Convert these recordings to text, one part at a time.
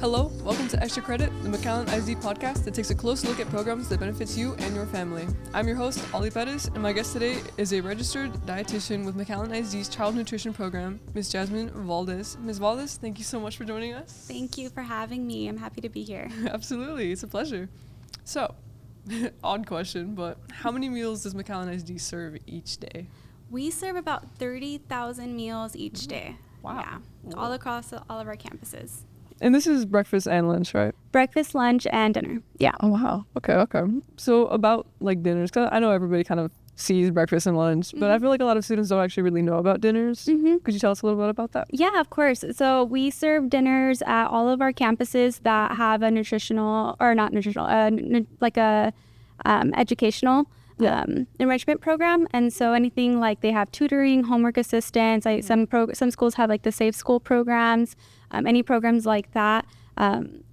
Hello, welcome to Extra Credit, the McAllen ISD podcast that takes a close look at programs that benefits you and your family. I'm your host, Ollie Perez, and my guest today is a registered dietitian with McAllen ISD's child nutrition program, Ms. Jazmine Valdez. Ms. Valdez, thank you so much for joining us. Thank you for having me. I'm happy to be here. Absolutely, it's a pleasure. So, odd question, but how many meals does McAllen ISD serve each day? We serve about 30,000 meals each day. Wow. Yeah, all across all of our campuses. And this is breakfast and lunch, right? Breakfast, lunch, and dinner. Yeah. Oh, wow. Okay. So about like dinners, 'cause I know everybody kind of sees breakfast and lunch, but I feel like a lot of students don't actually really know about dinners. Could you tell us a little bit about that? Yeah, of course. So we serve dinners at all of our campuses that have a nutritional, or not nutritional, like a educational enrichment program. And so anything like they have tutoring, homework assistance, some schools have like the Safe School programs, any programs like that,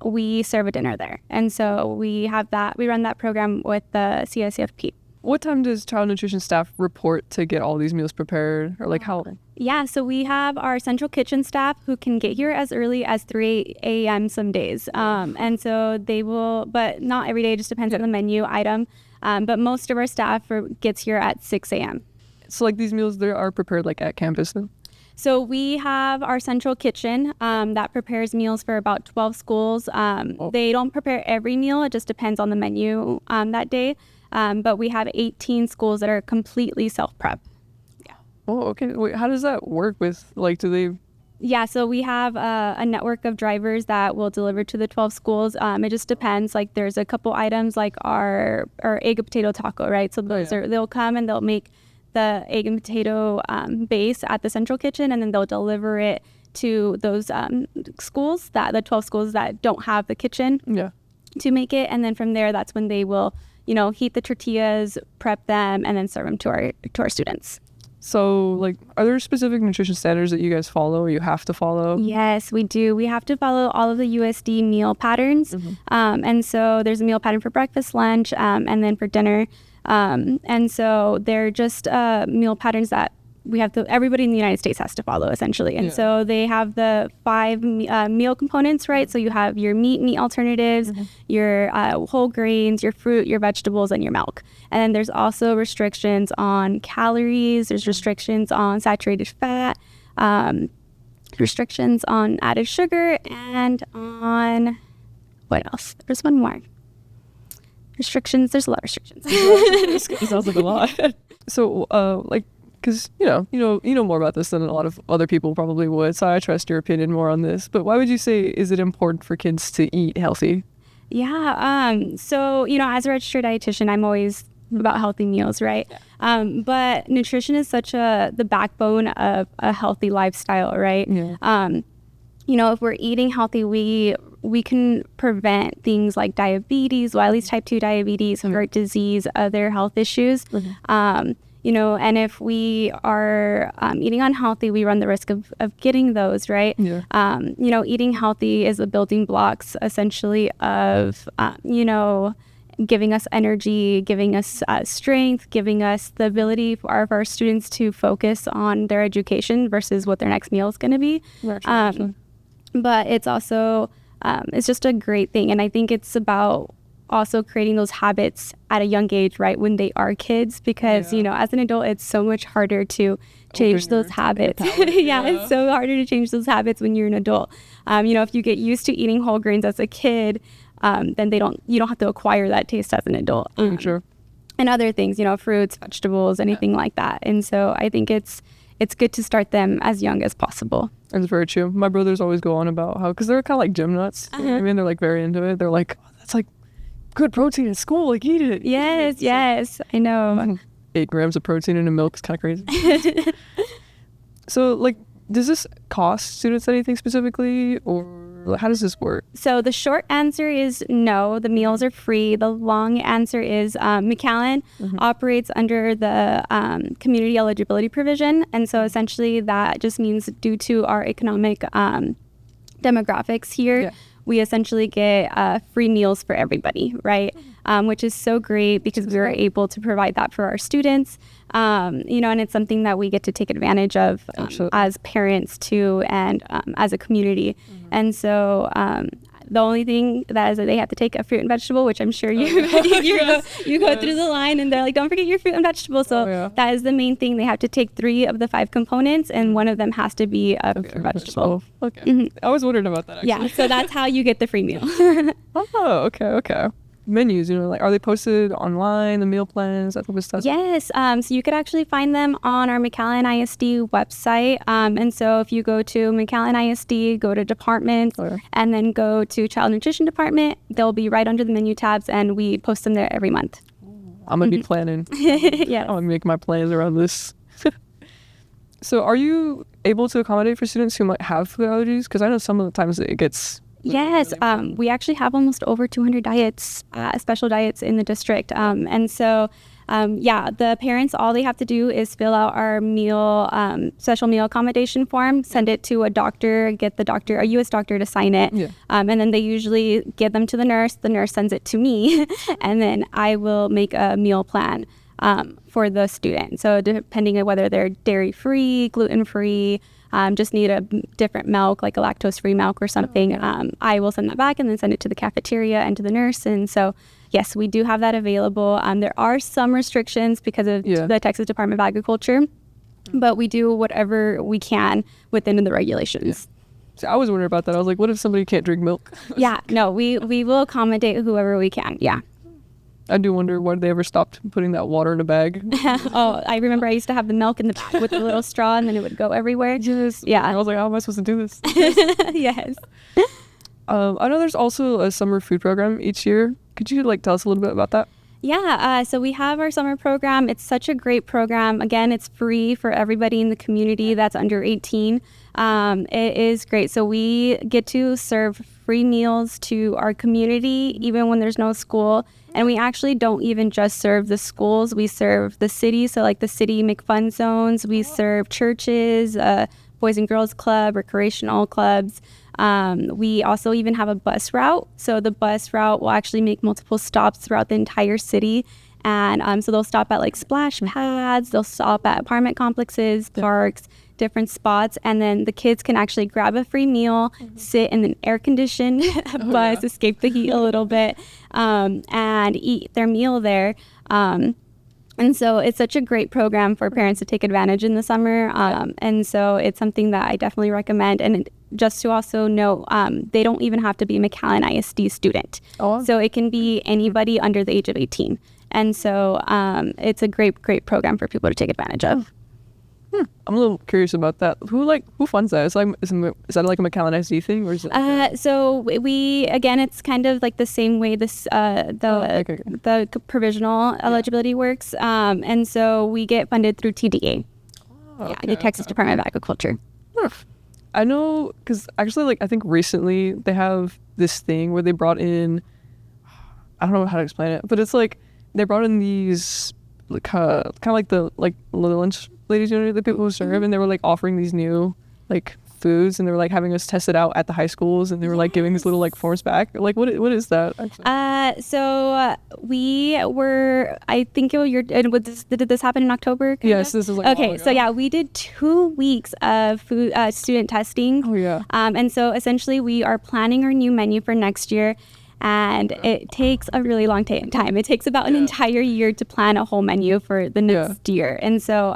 we serve a dinner there. And so we run that program with the CSCFP. What time does child nutrition staff report to get all these meals prepared, or like how? Yeah, so we have our central kitchen staff who can get here as early as 3 a.m. some days. And so they will, but not every day, just depends on the menu item. But most of our staff gets here at 6 a.m. So like these meals, they are prepared like at campus then? So we have our central kitchen that prepares meals for about 12 schools. They don't prepare every meal. It just depends on the menu that day. But we have 18 schools that are completely self-prep. Yeah. Oh, okay. Wait, how does that work with, like, do they? Yeah, so we have a network of drivers that will deliver to the 12 schools. It just depends. Like there's a couple items like our egg and potato taco, right? So they'll come and they'll make the egg and potato base at the central kitchen, and then they'll deliver it to those schools, the 12 schools that don't have the kitchen to make it. And then from there, that's when they will, heat the tortillas, prep them, and then serve them to our students. So, like, are there specific nutrition standards that you guys follow or you have to follow? Yes, we do. We have to follow all of the USD meal patterns. And so there's a meal pattern for breakfast, lunch, and then for dinner. And so they're just meal patterns that everybody in the United States has to follow, essentially. And so they have the 5 meal components, right? So you have your meat alternatives, your whole grains, your fruit, your vegetables, and your milk. And then there's also restrictions on calories. There's restrictions on saturated fat, restrictions on added sugar, and on what else? There's one more. Restrictions. There's a lot of restrictions. It sounds like a lot. So, because you know more about this than a lot of other people probably would, so I trust your opinion more on this. But why would you say is it important for kids to eat healthy? Yeah. So as a registered dietitian, I'm always about healthy meals, right? But nutrition is such the backbone of a healthy lifestyle, right? If we're eating healthy, we can prevent things like diabetes, Wiley's type 2 diabetes, heart disease, other health issues. And if we are eating unhealthy, we run the risk of getting those, right? Eating healthy is the building blocks, essentially, of, giving us energy, giving us strength, giving us the ability for our students to focus on their education versus what their next meal is going to be. But it's also, it's just a great thing. And I think it's about also creating those habits at a young age, right, when they are kids, because as an adult it's so much harder to change those habits. It's so harder to change those habits when you're an adult. If you get used to eating whole grains as a kid, then you don't have to acquire that taste as an adult. Sure. And other things, fruits, vegetables, anything like that. And so I think it's good to start them as young as possible. That's very true. My brothers always go on about how, because they're kind of like gym nuts. I mean, they're like very into it. They're like, oh, that's like good protein at school, like eat it. Yes, I know. 8 grams of protein in a milk is kind of crazy. So, like, does this cost students anything specifically, or how does this work? So the short answer is no, the meals are free. The long answer is McAllen operates under the community eligibility provision. And so essentially that just means due to our economic demographics here, we essentially get free meals for everybody, right? Which is so great because we were able to provide that for our students, and it's something that we get to take advantage of as parents too, and as a community. And so the only thing that is that they have to take a fruit and vegetable, which I'm sure you go through the line and they're like, don't forget your fruit and vegetable. So that is the main thing. They have to take 3 of the 5 components, and one of them has to be a fruit and vegetable. Okay. Mm-hmm. I was wondering about that, actually. Yeah, so that's how you get the free meal. Oh, okay. Menus, like, are they posted online, the meal plans, that type of stuff? Yes, so you could actually find them on our McAllen ISD website. And so if you go to McAllen ISD, go to departments, and then go to child nutrition department, they'll be right under the menu tabs, and we post them there every month. I'm going to be planning. Yeah. I'm going to make my plans around this. So are you able to accommodate for students who might have food allergies? Because I know some of the times it gets... Yes, we actually have almost over 200 diets, special diets in the district. And so, the parents, all they have to do is fill out our special meal accommodation form, send it to a doctor, get a U.S. doctor to sign it. Yeah. And then they usually give them to the nurse sends it to me, and then I will make a meal plan for the student. So depending on whether they're dairy-free, gluten-free, just need a different milk, like a lactose-free milk or something, I will send that back and then send it to the cafeteria and to the nurse. And so, yes, we do have that available. There are some restrictions because of the Texas Department of Agriculture, but we do whatever we can within the regulations. So I was wondering about that. I was like, what if somebody can't drink milk? We will accommodate whoever we can. Yeah. I do wonder why they ever stopped putting that water in a bag. Oh, I remember I used to have the milk in the bag with a little straw, and then it would go everywhere. Yes. Yeah. I was like, how am I supposed to do this? Yes. I know there's also a summer food program each year. Could you tell us a little bit about that? Yeah, so we have our summer program. It's such a great program. Again, it's free for everybody in the community that's under 18. It is great. So we get to serve free meals to our community, even when there's no school. And we actually don't even just serve the schools. We serve the city. So like the city McFun zones. We serve churches, Boys and Girls Club, recreational clubs. We also even have a bus route. So the bus route will actually make multiple stops throughout the entire city. And so they'll stop at splash pads, they'll stop at apartment complexes, parks, different spots. And then the kids can actually grab a free meal, sit in an air-conditioned bus, escape the heat a little bit, and eat their meal there. And so it's such a great program for parents to take advantage in the summer. And so it's something that I definitely recommend. And just to also note, they don't even have to be a McAllen ISD student. So it can be anybody under the age of 18. And so it's a great program for people to take advantage of. I'm a little curious about that. Who funds that? Is that like a McAllen ISD thing, or is it? So we again, it's kind of like the same way the provisional eligibility works. And so we get funded through TDA, the Texas Department of Agriculture. I know, because actually, I think recently they have this thing where they brought in, I don't know how to explain it, but it's they brought in these kind of like the little lunch ladies, the people who serve, and they were offering these new foods, and they were having us test it out at the high schools, and they were giving these little forms back. What is that actually? So we were, I think did this happen in October? Yes, this is okay. So we did 2 weeks of food student testing. Oh yeah. And so essentially we are planning our new menu for next year. And it takes a really long time. It takes about an entire year to plan a whole menu for the next year. And so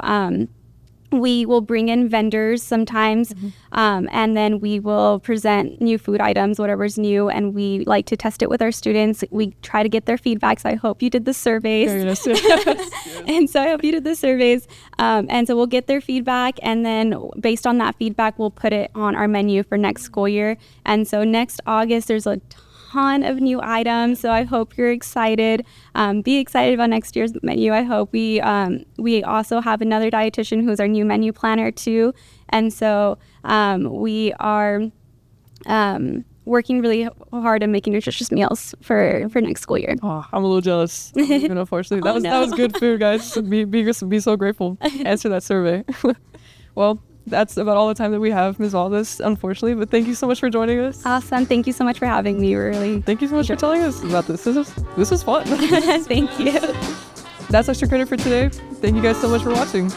we will bring in vendors sometimes, and then we will present new food items, whatever's new, and we like to test it with our students. We try to get their feedback, so I hope you did the surveys. And so I hope you did the surveys. And so we'll get their feedback, and then based on that feedback, we'll put it on our menu for next school year. And so next August, there's a ton of new items, so I hope you're excited. Be excited about next year's menu. I hope we also have another dietitian who's our new menu planner too, and so we are working really hard on making nutritious meals for next school year. Oh, I'm a little jealous. Unfortunately, that was good food, guys. Be so grateful. Answer that survey. Well, that's about all the time that we have, Ms. Valdez, unfortunately, but thank you so much for joining us. Awesome. Thank you so much for having me. Thank you so much for telling us about this. This was fun. Thank you. That's Extra Credit for today. Thank you guys so much for watching.